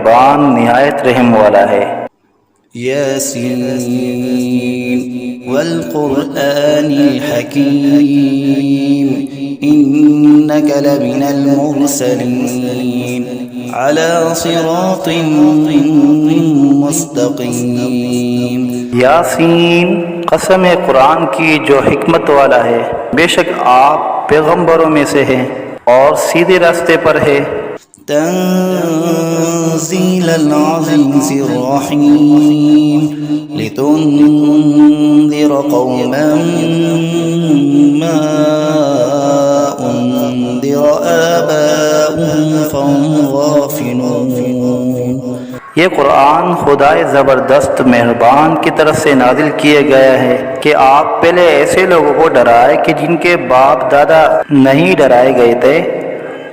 मेहरबान निहायत रहम वाला है। यासीन वल क़ुरआनिल हकीम इन्नका लमिनल मुरसलीन अला सिरातिन मुस्तक़ीम। यासीन, कसम कुरान की जो हिकमत वाला है, बेशक आप पैगंबरों में से हैं और सीधे रास्ते पर है। तंज़ीलल अज़ीज़िर रहीम लितुन्ज़िर क़ौमन मा उन्ज़िर आबाउहुम फहुम गाफ़िलून। ये कुरान खुदाए ज़बरदस्त मेहरबान की तरफ से नाजिल किया गया है कि आप पहले ऐसे लोगों को डराए कि जिनके बाप दादा नहीं डराए गए थे,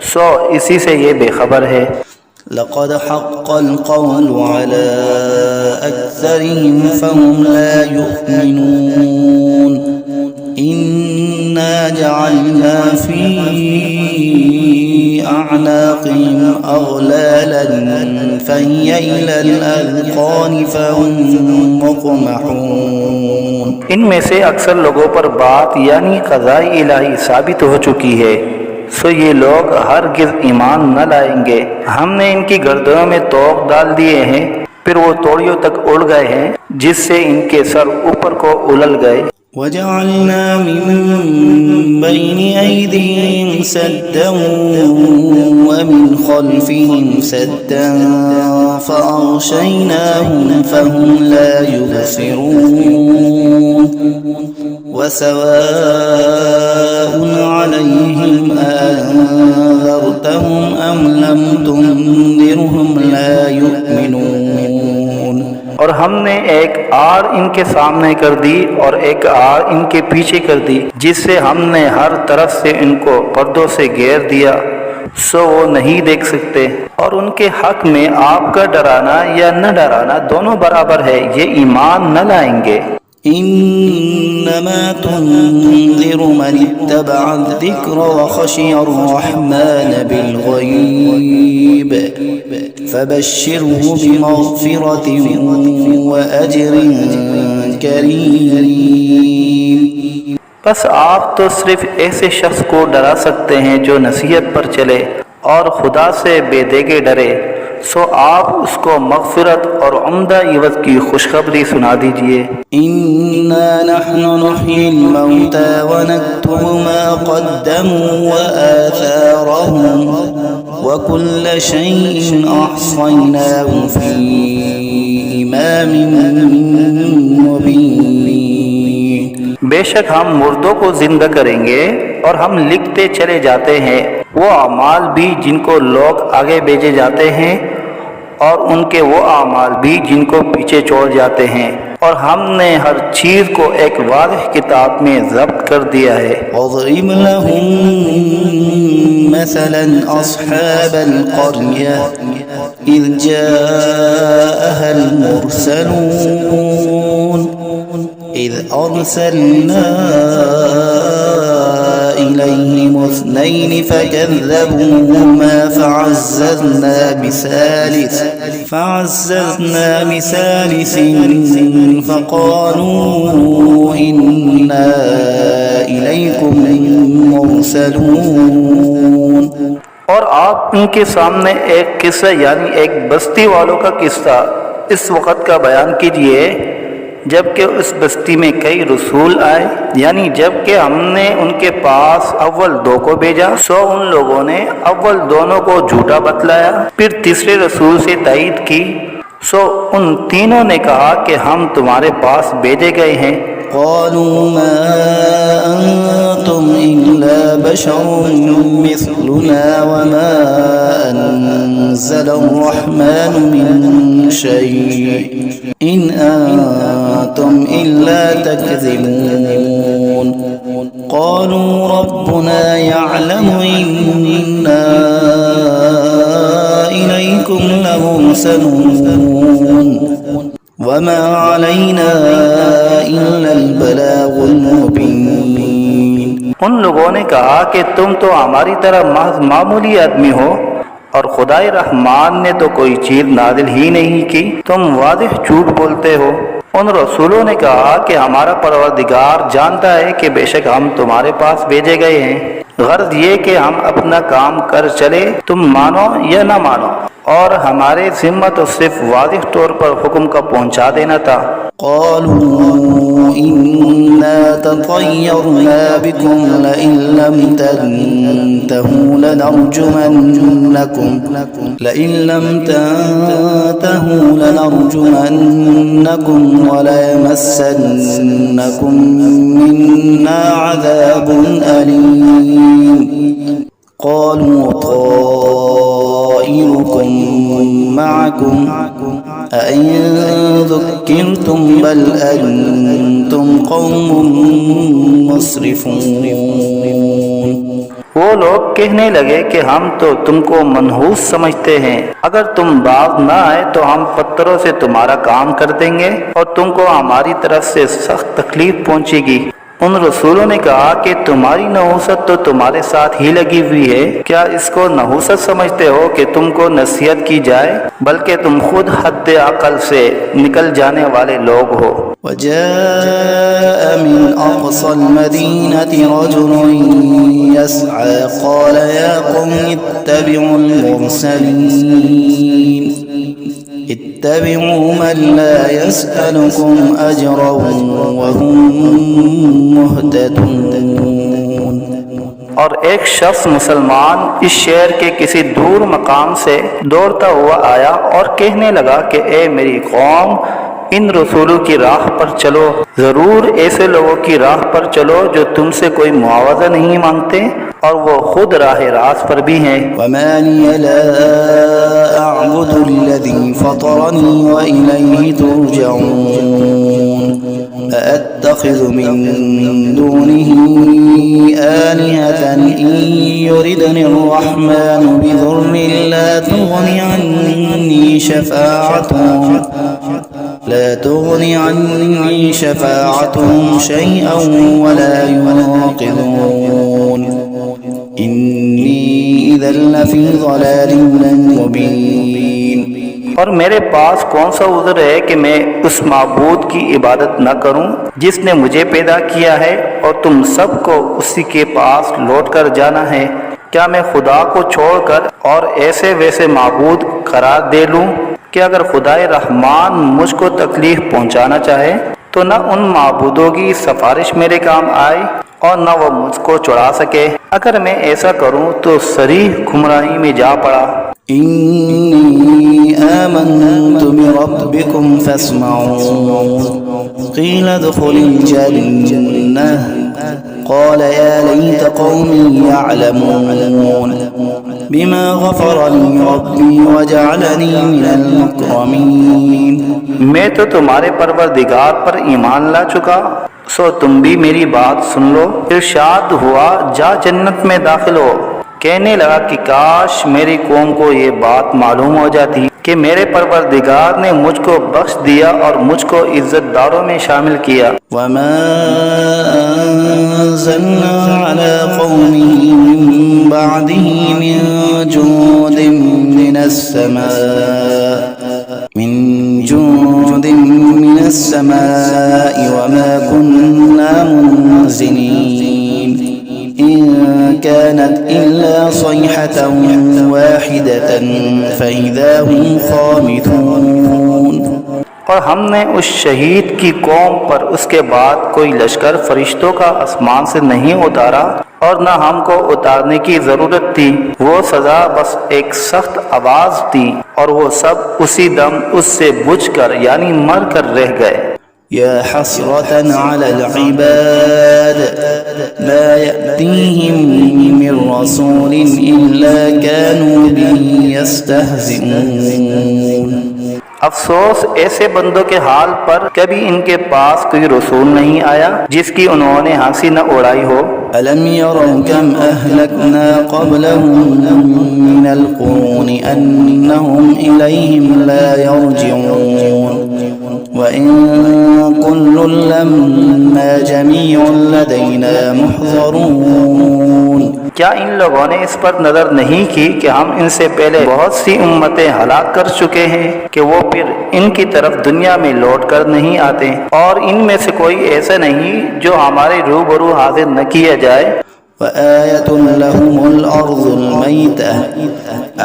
सो इसी से ये बेखबर है। लक़द हक़्क़ल क़ौलु अला अक्सरिहिम फ़हुम ला युमिनून इन्ना जअलना फ़ी अअनाक़िहिम अग़लालन फ़हिय इलल अज़क़ान फ़हुम मुक़महून। इनमें से अक्सर लोगों पर बात यानी क़ज़ाए इलाही साबित हो चुकी है, सो ये लोग हरगिज़ ईमान न लाएंगे। हमने इनकी गर्दनों में तोक डाल दिए हैं, फिर वो तोड़ियों तक उड़ गए हैं, जिससे इनके सर ऊपर को उलल गए। वजअलना मिन बैनि ऐदीहिम सद्दन व मिन खल्फिहिम सद्दन फ़अग़शयनाहुम फ़हुम ला युबसिरून वसवाउन अलैहिम अअन्ज़रतहुम अम लम तुन्ज़िरहुम ला युमिनून। और हमने एक आड़ इनके सामने कर दी और एक आड़ इनके पीछे कर दी, जिससे हमने हर तरफ से इनको पर्दों से घेर दिया, सो वो नहीं देख सकते। और उनके हक में आपका डराना या न डराना दोनों बराबर है, ये ईमान न लाएंगे। इन्नमा तुन्ज़िरु मन इत्तबअ अज़्ज़िक्र व खशिय अर्रहमान बिलग़ैब फबश्शिरहु बिमग़फ़िरतिन व अज्रिन करीम। बस आप तो सिर्फ ऐसे शख्स को डरा सकते हैं जो नसीहत पर चले और खुदा से बेदेगे डरे, सो आप उसको मग़फ़िरत और उम्दा इवज़ की खुशखबरी सुना दीजिए। इन्ना नहनु नुह्यिल मौता व नक्तुबु मा क़द्दमू व आथारहुम व कुल्ल शैइन अहसयनाहु फ़ी इमामिन मुबीन। बेशक हम मुर्दों को जिंदा करेंगे और हम लिखते चले जाते हैं वो आमाल भी जिनको लोग आगे भेजे जाते हैं और उनके वो आमाल भी जिनको पीछे छोड़ जाते हैं, और हमने हर चीज़ को एक वाज़ेह किताब में ज़ब्त कर दिया है। वज़रिब लहुम मसलन अस्हाबल क़र्या इज़ जाअहल मुरसलून इज़ अरसलना इलैहिम इस्नैन फकज़्ज़बूहुमा फअज़्ज़ज़ना बिसालिसिन फ़क़ालू इन्ना इलैकुम मुरसलून। और आप उनके सामने एक किस्सा यानी एक बस्ती वालों का किस्सा इस वक़्त का बयान कीजिए जबकि उस बस्ती में कई रसूल आए, यानी जबकि हमने उनके पास अव्वल दो को भेजा, सो उन लोगों ने अव्वल दोनों को झूठा बतलाया, फिर तीसरे रसूल से तायीद की, सो उन तीनों ने कहा कि हम तुम्हारे पास भेजे गए हैं। क़ालू मा अंतुम इल्ला बशरुम मिस्लुना व मा अनज़लर्रहमानु मिन शै' इन अंतुम इल्ला तकज़िबून। क़ालू रब्बुना यअलमु इन्ना इलैकुम लमुरसलून वमा अलैना इल्लल बलागुल मुबीन। उन लोगों ने कहा कि तुम तो हमारी तरह मामूली आदमी हो और खुदाई रहमान ने तो कोई चीज नाजिल ही नहीं की, तुम वादिह झूठ बोलते हो। उन रसूलों ने कहा कि हमारा परवरदिगार जानता है कि बेशक हम तुम्हारे पास भेजे गए हैं, गर्ज ये कि हम अपना काम कर चले, तुम मानो या ना मानो, और हमारे जिम्मा तो सिर्फ वादिह तौर पर हुक्म का पहुंचा देना था। قالوا إنا تطيرنا بكم لئن لم تنتهوا لنرجمنكم وليمسنكم منا عذاب أليم قالوا طائركم معكم أئن ذكرتم بل أنتم قوم مسرفون। वो लोग कहने लगे कि हम तो तुमको मनहूस समझते हैं, अगर तुम बाज न आए तो हम पत्थरों से तुम्हारा काम कर देंगे और तुमको हमारी तरफ से सख्त तकलीफ पहुंचेगी। उन रसूलों ने कहा कि तुम्हारी नहूसत तो तुम्हारे साथ ही लगी हुई है, क्या इसको नहूसत समझते हो कि तुमको नसीहत की जाए, बल्कि तुम खुद हद अकल से निकल जाने वाले लोग हो। وجاء من أقصى المدينة رجل يسعى قال يا قوم اتبعوا من لا يسألكم أجرا وهم مهتدون। और एक शख्स मुसलमान इस शहर के किसी दूर मकाम से दौड़ता हुआ आया और कहने लगा कि ए मेरी कौम, इन रसूलों की राह पर चलो, जरूर ऐसे लोगों की राह पर चलो जो तुमसे कोई मुआवजा नहीं मांगते और वो खुद राह रास्त पर भी हैं। वमा लिय ला अअबुदु الذي فطرني وإليه ترجعون أأتخذ من دونه آلهة إن يردني الرحمن بضر لا تغني عني شفاعتهم شيئا ولا ينقذون إني إذا لفي ضلال مبين। और मेरे पास कौन सा उज़्र है कि मैं उस माबूद की इबादत न करूं जिसने मुझे पैदा किया है और तुम सबको उसी के पास लौट कर जाना है। क्या मैं खुदा को छोड़कर और ऐसे वैसे माबूद करार दे लूं कि अगर खुदाए रहमान मुझको तकलीफ पहुंचाना चाहे तो न उन माबूदों की सिफारिश मेरे काम आए और न वो मुझको चुरा सके। अगर मैं ऐसा करूं तो सरीह गुमराही में जा पड़ा। إني آمنت بربكم فاسمعون قيل ادخل الجنة قال يا ليت قومي يعلمون بما غفر لي ربي وجعلني من المكرمين। मैं तो तुम्हारे परवरदिगार पर ईमान ला चुका, सो तुम भी मेरी बात सुन लो। इरशाद हुआ जा जन्नत में दाखिल हो। कहने लगा कि काश मेरी कौम को ये बात मालूम हो जाती कि मेरे परवरदिगार ने मुझको बख्श दिया और मुझको इज्जतदारों में शामिल किया। वमा अंज़लना अला क़ौमिही मिन बअदिही मिन जुंदिन मिनस समाई वमा कुन्ना मुनज़िलीन إن كانت إلا صيحة واحدة فإذا هم خامدون। और हमने उस शहीद की कौम पर उसके बाद कोई लश्कर फरिश्तों का आसमान से नहीं उतारा और न हमको उतारने की जरूरत थी। वो सजा बस एक सख्त आवाज थी और वो सब उसी दम उससे बुझकर यानी मर कर रह गए। या हसरतन अलल इबाद मा यअतीहिम मिन रसूलिन इल्ला कानू बिही यस्तहज़िऊन। अफसोस ऐसे बंदों के हाल पर, कभी इनके पास कोई रसूल नहीं आया जिसकी उन्होंने हंसी न उड़ाई हो। अलम यरौ कम अहलकना क़ब्लहुम मिनल क़ुरून अन्नहुम इलैहिम ला यरजिऊन व इन कुल्लुन लम्मा जमीउन लदैना मुहज़रून। क्या इन लोगों ने इस पर नजर नहीं की कि हम इनसे पहले बहुत सी उम्मतें हलाक कर चुके हैं कि वो फिर इनकी तरफ दुनिया में लौट कर नहीं आते, और इनमें से कोई ऐसा नहीं जो हमारे रूबरू हाजिर न किया जाए। وآية لهم الأرض الميتة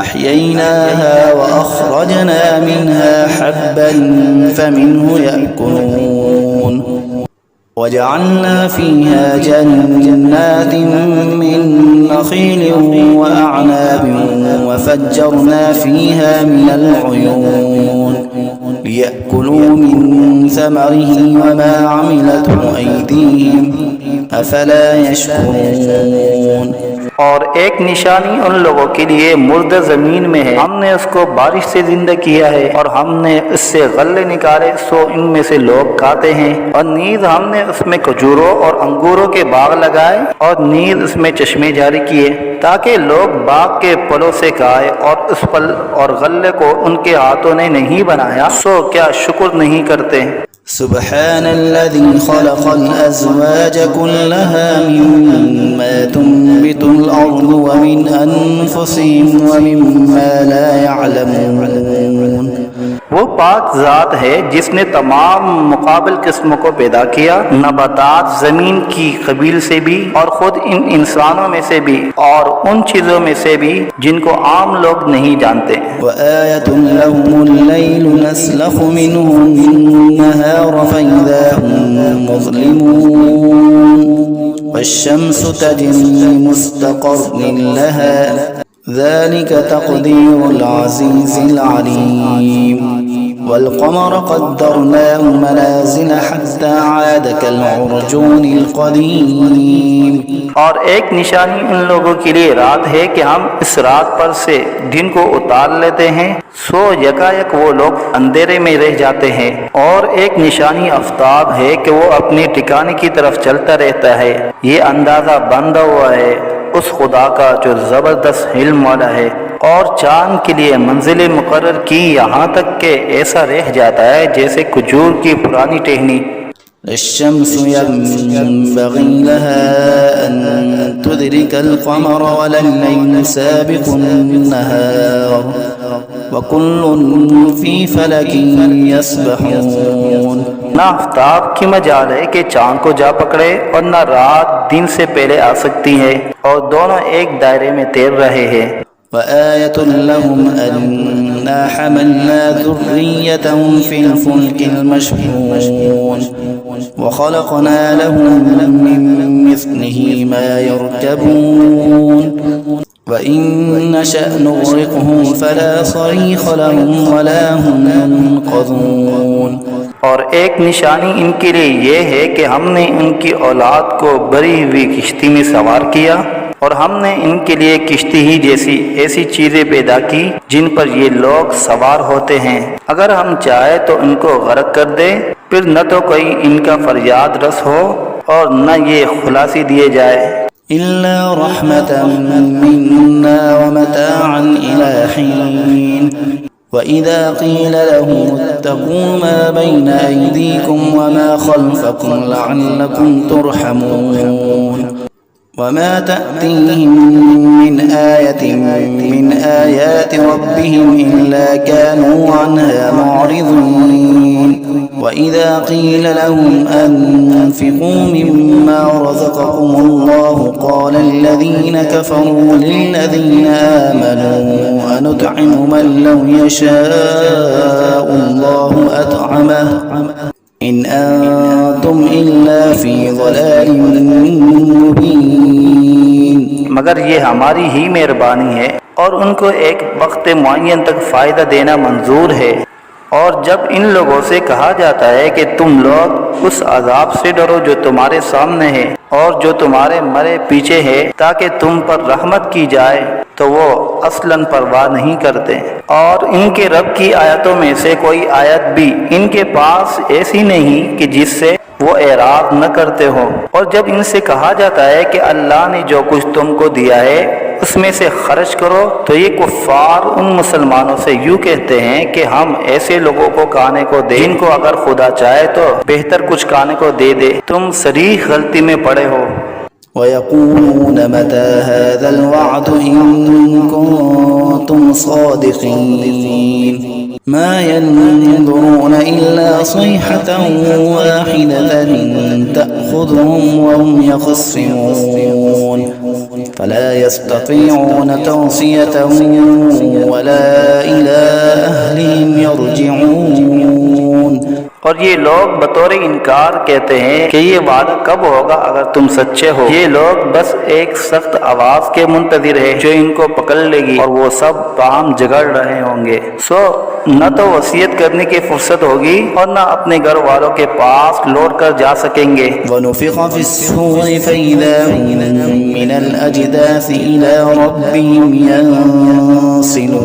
أحييناها وأخرجنا منها حبا فمنه يأكلون وجعلنا فيها جنات من نخيل وأعناب وفجرنا فيها من العيون ليأكلوا من ثمره وما عملته أيديهم أفلا يشكرون। और एक निशानी उन लोगों के लिए मुर्दा जमीन में है, हमने उसको बारिश से जिंदा किया है और हमने इससे गल्ले निकाले सो इनमें से लोग खाते हैं, और नीज हमने उसमें खजूरों और अंगूरों के बाग लगाए और नीज उसमें चश्मे जारी किए ताकि लोग बाग के फलों से खाए, और उस फल और गल्ले को उनके हाथों ने नहीं बनाया, सो क्या शुक्र नहीं करते। سبحان الذي خلق الأزواج كلها مما تنبت الأرض ومن أنفسهم ومما لا يعلمون। वो पाक ज़ात है जिसने तमाम मुकाबिल किस्मों को पैदा किया, नबातात ज़मीन की कबील से भी और ख़ुद इन इंसानों में से भी और उन चीज़ों में से भी जिनको आम लोग नहीं जानते। وآية لهم الليل نسلخ منه النهار فإذا هم مظلمون والشمس تجري لمستقر لها ذلك تقدير العزيز العليم والقمر قدرناه منازل حتى عاد كالعرجون القديم। और एक निशानी उन लोगों के लिए रात है कि हम इस रात पर से दिन को उतार लेते हैं, सो यकायक वो लोग अंधेरे में रह जाते हैं। और एक निशानी आफ्ताब है कि वो अपने ठिकाने की तरफ चलता रहता है। ये अंदाज़ा बंधा हुआ है उस खुदा का जो ज़बरदस्त इल्म वाला है। और चांद के लिए मंजिलें मुकर्रर की यहाँ तक के ऐसा रह जाता है जैसे खजूर की पुरानी टहनी। الشمس ينبغي لها أن تدرك القمر ولا الليل سابق النهار وكل في فلك يسبحون। ना आफ्ताब की मजाल है कि चांद को जा पकड़े और न रात दिन से पहले आ सकती है, और दोनों एक दायरे में तैर रहे हैं। وآية لهم أنا حملنا ذريتهم في الفلك المشحون وخلقنا لهم من مثله ما يركبون وإن نشأ نغرقهم فلا صريخ لهم ولا هم ينقذون। और एक निशानी इनके लिए ये है कि हमने इनकी औलाद को भरी हुई किश्ती में सवार किया, और हमने इनके लिए किश्ती ही जैसी ऐसी चीजें पैदा की जिन पर ये लोग सवार होते हैं। अगर हम चाहे तो इनको गर्क कर दे, फिर न तो कोई इनका फरियाद रस हो और न ये खुलासी दिए जाए। إلا رحمة منا ومتاعا إلى حين وإذا قيل لهم اتقوا ما بين أيديكم وما خلفكم لعلكم ترحمون وما تأتيهم من آية من آيات ربهم إلا كانوا عنها معرضين وإذا قيل لهم أنفقوا مما رزقكم الله قال الذين كفروا للذين آمنوا أنطعم من لو يشاء الله أطعمه إن أنتم إلا في ضلال मुबीन। मगर ये हमारी ही मेहरबानी है और उनको एक वक्त मुअय्यन तक फ़ायदा देना मंजूर है। और जब इन लोगों से कहा जाता है कि तुम लोग उस अजाब से डरो जो तुम्हारे सामने है और जो तुम्हारे मरे पीछे है ताकि तुम पर रहमत की जाए, तो वो असलन परवाह नहीं करते। और इनके रब की आयतों में से कोई आयत भी इनके पास ऐसी नहीं कि जिससे वो एराद न करते हो। और जब इनसे कहा जाता है कि अल्लाह ने जो कुछ तुमको दिया है उसमें से खर्च करो, तो ये कुफ्फार उन मुसलमानों से यूँ कहते हैं कि हम ऐसे लोगों को खाने को दें जिनको अगर खुदा चाहे तो बेहतर कुछ खाने को दे दे, तुम सरीह गलती में पड़े हो। ويقولون متى هذا الوعد إن كنتم صادقين ما ينظرون إلا صيحة واحدة تأخذهم وهم يخصمون فلا يستطيعون توصية ولا إلى أهلهم يرجعون। और ये लोग बतौर इनकार कहते हैं कि ये वादा कब होगा अगर तुम सच्चे हो। ये लोग बस एक सख्त आवाज के मुंतजिर है जो इनको पकड़ लेगी और वो सब बाहम झगड़ रहे होंगे। सो न तो वसीयत करने की फुर्सत होगी और न अपने घर वालों के पास लौट कर जा सकेंगे। वनुफ़िख़ फ़िस्सूरि फ़इज़ा हुम मिनल अजदासी इला रब्बिहिम यंसिलून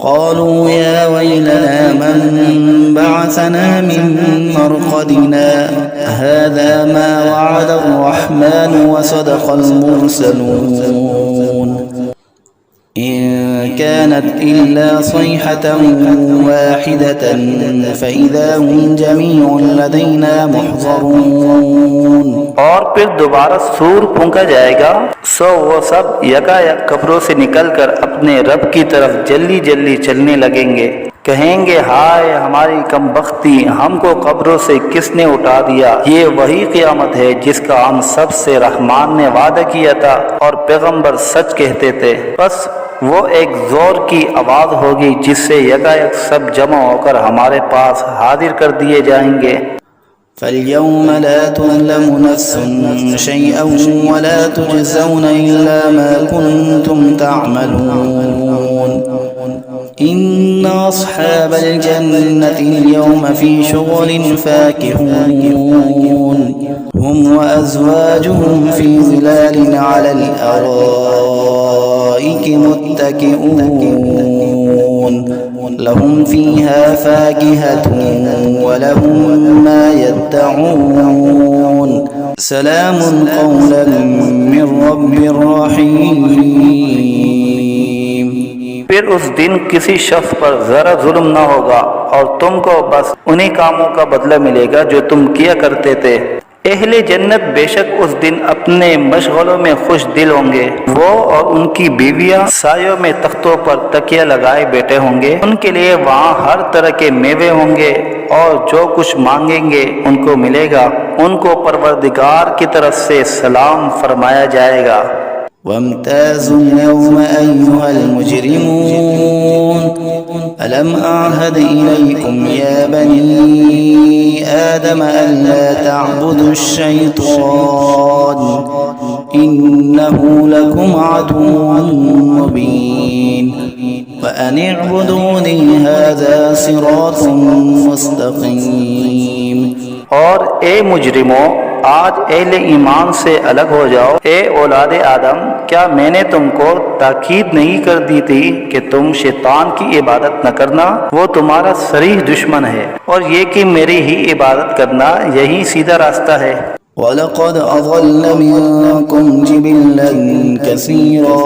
क़ालू या वैलना मन बअसना मिन मरक़दिना हाज़ा मा वअदा अर्रहमान व सदक़ल मुरसलून إن كانت إلا صيحة واحدة فإذا هم جميع لدينا محضرون। और फिर दोबारा सूर फूंका जाएगा, सो वो सब यकायक कब्रों से निकलकर अपने रब की तरफ जल्दी जल्दी चलने लगेंगे। कहेंगे हाय हमारी कमबख्ती, हमको कब्रों से किसने उठा दिया। ये वही क़यामत है जिसका हम सबसे रहमान ने वादा किया था और पैगंबर सच कहते थे। बस वो एक जोर की आवाज़ होगी जिससे यकायक सब जमा होकर हमारे पास हाजिर कर दिए जाएंगे। فاليوم لا تظلم نفس شيئا ولا تجزون إلا ما كنتم تعملون إن أصحاب الجنة اليوم في شغل فاكهون هم وأزواجهم في ظلال على الأرائك متكئون لهم فيها فاكهة ولهم ما يدعون سلام قولا من رب رحيم। फिर उस दिन किसी शख्स पर जरा जुल्म न होगा और तुमको बस उन्हीं कामों का बदला मिलेगा जो तुम किया करते थे। अहले जन्नत बेशक उस दिन अपने मशगलों में खुश दिल होंगे। वो और उनकी बीवियां सायों में तख्तों पर तकिया लगाए बैठे होंगे। उनके लिए वहाँ हर तरह के मेवे होंगे और जो कुछ मांगेंगे उनको मिलेगा। उनको परवरदिगार की तरफ से सलाम फरमाया जाएगा। वम्ताज़ुल यौमा अय्युहल मुजरिमून अलम अअहद इलैकुम या बनी आदम अल्ला तअबुदुश शैतान इन्नहु लकुम अदुव्वुन मुबीन व अन इअबुदूनी हाज़ा सिरातुम मुस्तक़ीम। और ए मुजरिमों, आज अहले ईमान से अलग हो जाओ। ए औलादे आदम, क्या मैंने तुमको ताकीद नहीं कर दी थी कि तुम शैतान की इबादत न करना। वो तुम्हारा सरीह दुश्मन है और ये कि मेरी ही इबादत करना यही सीधा रास्ता है। वलक़द अज़ल्ल मिनकुम जिबिल्लन कसीरा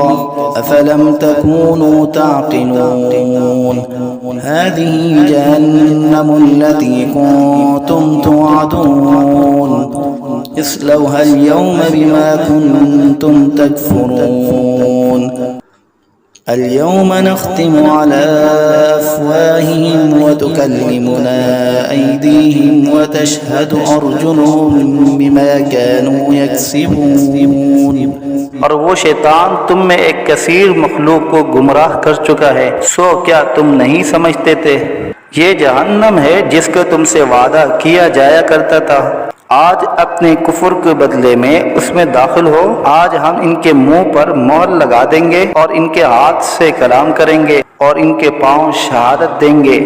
अफ़लम तकूनू ताक़िलून हाज़िही जहन्नमुल्लती कुन्तुम तुअदून इस्लौहा अल-यौम बिमा कुन्तुम तकफ़ुरून اليوم نختم على أفواههم وتكلمنا أيديهم وتشهد أرجلهم بما كانوا يكسبون। और वो शैतान तुम में एक कसीर मखलूक को गुमराह कर चुका है। सो क्या तुम नहीं समझते थे। ये जहन्नम है जिसका तुमसे वादा किया जाया करता था। आज अपने कुफर के बदले में उसमें दाखिल हो। आज हम इनके मुंह पर मोहर लगा देंगे और इनके हाथ से कलाम करेंगे और इनके पांव शहादत देंगे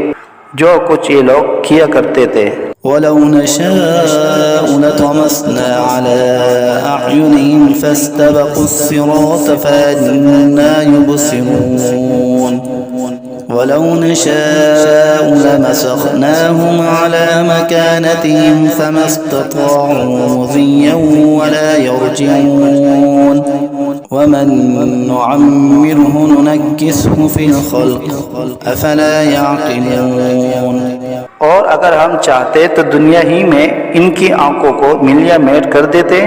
जो कुछ ये लोग किया करते थे। वलौ नशाअ लतमस्ना अला अअयुनिहिम फस्तबक़ुस सिरात फअन्ना युबसिरून ولو نشاء لمسخناهم على مكانتهم فما استطاعوا مضيا ولا يرجعون ومن نعمره ننكسه في الخلق أفلا يعقلون। और अगर हम चाहते तो दुनिया ही में इनकी आंखों को मिलिया मेट कर देते,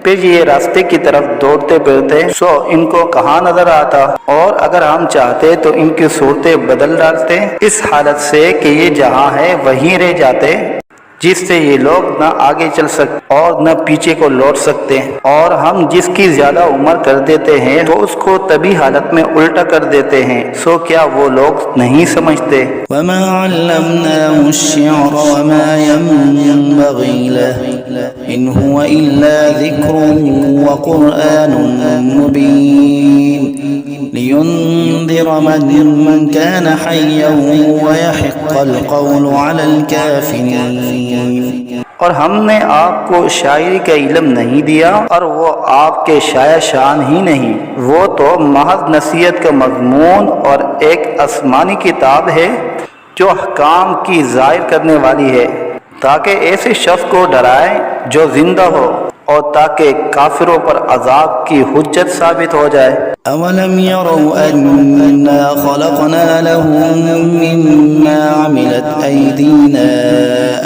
फिर ये रास्ते की तरफ दौड़ते फिरते सो इनको कहाँ नजर आता। और अगर हम चाहते तो इनकी सूरतें बदल डालते इस हालत से कि ये जहाँ है वहीं रह जाते, जिससे ये लोग न आगे चल सकते और न पीछे को लौट सकते। और हम जिसकी ज्यादा उम्र कर देते हैं तो उसको तभी हालत में उल्टा कर देते हैं। सो क्या वो लोग नहीं समझते। वमा अल्लमनाहु अश्शिअर वमा यंबगी लहु इन हुवा इल्ला ज़िक्रुन व क़ुरआनुन मुबीन लियुंज़िर मन कान हय्यन व यहिक़्क़ल क़ौलु अलल काफ़िरीन। और हमने आपको शायरी का इल्म नहीं दिया और वो आपके शाया शान ही नहीं, वो तो महज नसीहत का मज़मून और एक आसमानी किताब है जो अहकाम की ज़ाहिर करने वाली है, ताकि ऐसे शख्स को डराए जो जिंदा हो और ताकि काफिरों पर अजाब की हुज्जत साबित हो जाए। अवलम यरौ अन्ना खलक़ना लहुम मिम्मा अमिलत ऐदीना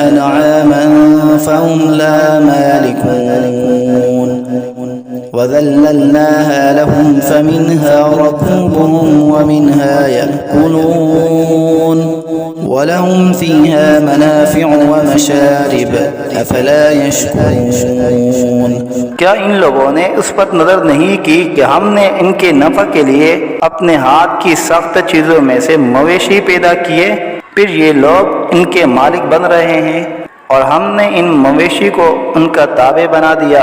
अनआमन फहुम ला मालिकून वज़ल्लल्नाहा लहुम फमिन्हा रकूबुहुम वमिन्हा यअकुलून वलहुम फ़ीहा मनाफ़िअ वमशारिब अफ़ला यशकुरून। क्या इन लोगों ने उस पर नजर नहीं की कि हमने इनके नफा के लिए अपने हाथ की सख्त चीजों में से मवेशी पैदा किए, फिर ये लोग इनके मालिक बन रहे हैं और हमने इन मवेशी को उनका ताबे बना दिया।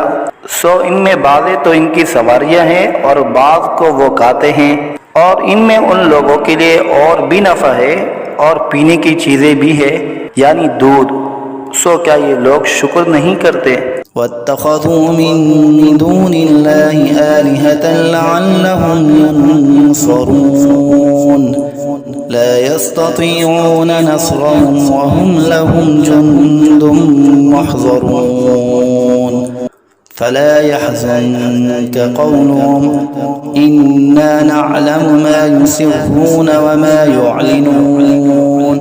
सो इनमें बाज़े तो इनकी सवारियां हैं और बाज़ को वो खाते हैं, और इनमें उन लोगों के लिए और भी नफा है और पीने की चीजें भी है, यानी दूध। सो क्या ये लोग शुक्र नहीं करते। वत्तख़ज़ू मिन दूनिल्लाहि आलिहतन लअल्लहुम युनसरून ला यस्ततीऊन नस्रहुम वहुम लहुम जुंदुम मुहज़रून फला यहज़ुनक क़ौलुहुम इन्ना नअलमु मा युसिर्रून वमा युअलिनून।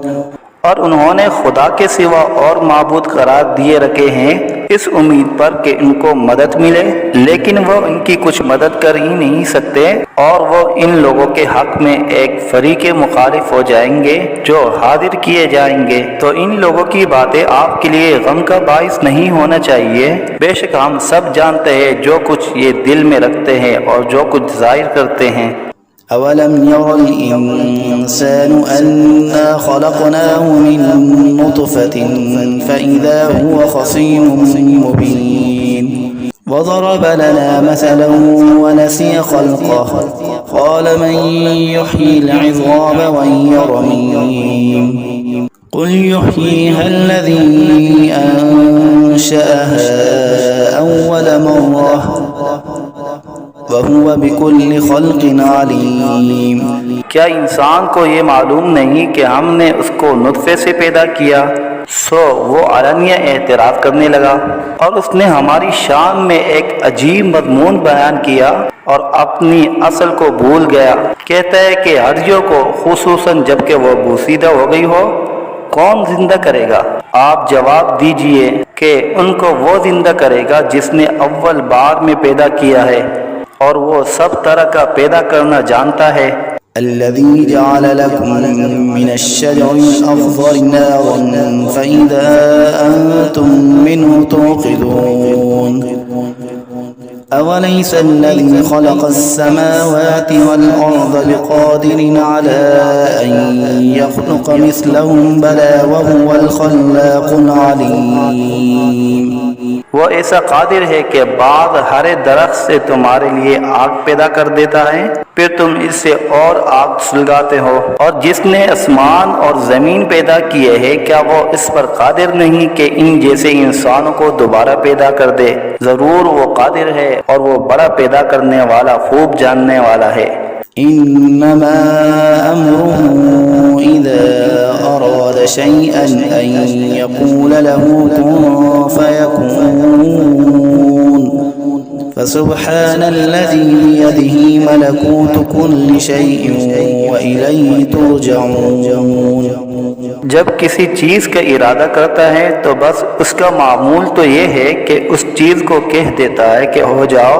और उन्होंने खुदा के सिवा और माबूद करार दिए रखे हैं इस उम्मीद पर कि इनको मदद मिले, लेकिन वो इनकी कुछ मदद कर ही नहीं सकते और वो इन लोगों के हक में एक फरीके मुखालिफ हो जाएंगे जो हाजिर किए जाएंगे। तो इन लोगों की बातें आपके लिए गम का बाइस नहीं होना चाहिए। बेशक हम सब जानते हैं जो कुछ ये दिल में रखते हैं और जो कुछ जाहिर करते हैं। अवलम यरल इंसानु अन्ना खलक़नाहु मिन नुतफ़तिन फ़इज़ा हुवा ख़सीमुम मुबीन वज़रब लना मसलन वनसिय ख़ल्क़हु क़ाल मन युह्यिल इज़ाम वहिय रमीम क़ुल युह्यीहा अल्लज़ी अंशअहा अव्वल मर्रह वहुवा बिकुल्लि ख़ल्क़िन अलीम। क्या इंसान को ये मालूम नहीं कि हमने उसको नुत्फे से पैदा किया। सो वो अलनिया एतराफ़ करने लगा और उसने हमारी शान में एक अजीब मज़मून बयान किया और अपनी असल को भूल गया। कहता है कि हर्जियों को खुसूसन जबकि वो बूसीदा हो गई हो कौन जिंदा करेगा। आप जवाब दीजिए कि उनको वो जिंदा करेगा जिसने अव्वल बार में पैदा किया है और वो सब तरह का पैदा करना जानता है। अल्लज़ी जअल लकुम मिनश्शजरिल अख़ज़रि नारन फ़इज़ा अंतुम मिन्हु तूक़िदून अवलैसा अल्लज़ी ख़लक़स-समावाति वल-अर्ज़ बिक़ादिरिन अला अन यख़्लुक़ मिस्लहुम बला वहुवल ख़ल्लाक़ुल अलीम। वो ऐसा कादिर है कि बाद हरे दरख्त से तुम्हारे लिए आग पैदा कर देता है, फिर तुम इससे और आग सुलगाते हो। और जिसने आसमान और जमीन पैदा किए हैं क्या वो इस पर कादिर नहीं कि इन जैसे इंसानों को दोबारा पैदा कर दे। जरूर वो कादिर है और वो बड़ा पैदा करने वाला खूब जानने वाला है। इन्नमा अम्रुहु شيئا أن يقول له كن فيكون فسبحان الذي بيده ملكوت كل شيء وإليه ترجعون। जब किसी चीज़ का इरादा करता है तो बस उसका मामूल तो ये है कि उस चीज़ को कह देता है कि हो जाओ,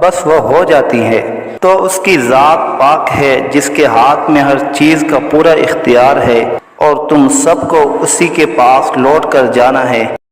बस वो हो जाती है। तो उसकी ज़ात पाक है जिसके हाथ में हर चीज़ का पूरा इख्तियार है और तुम सबको उसी के पास लौट कर जाना है।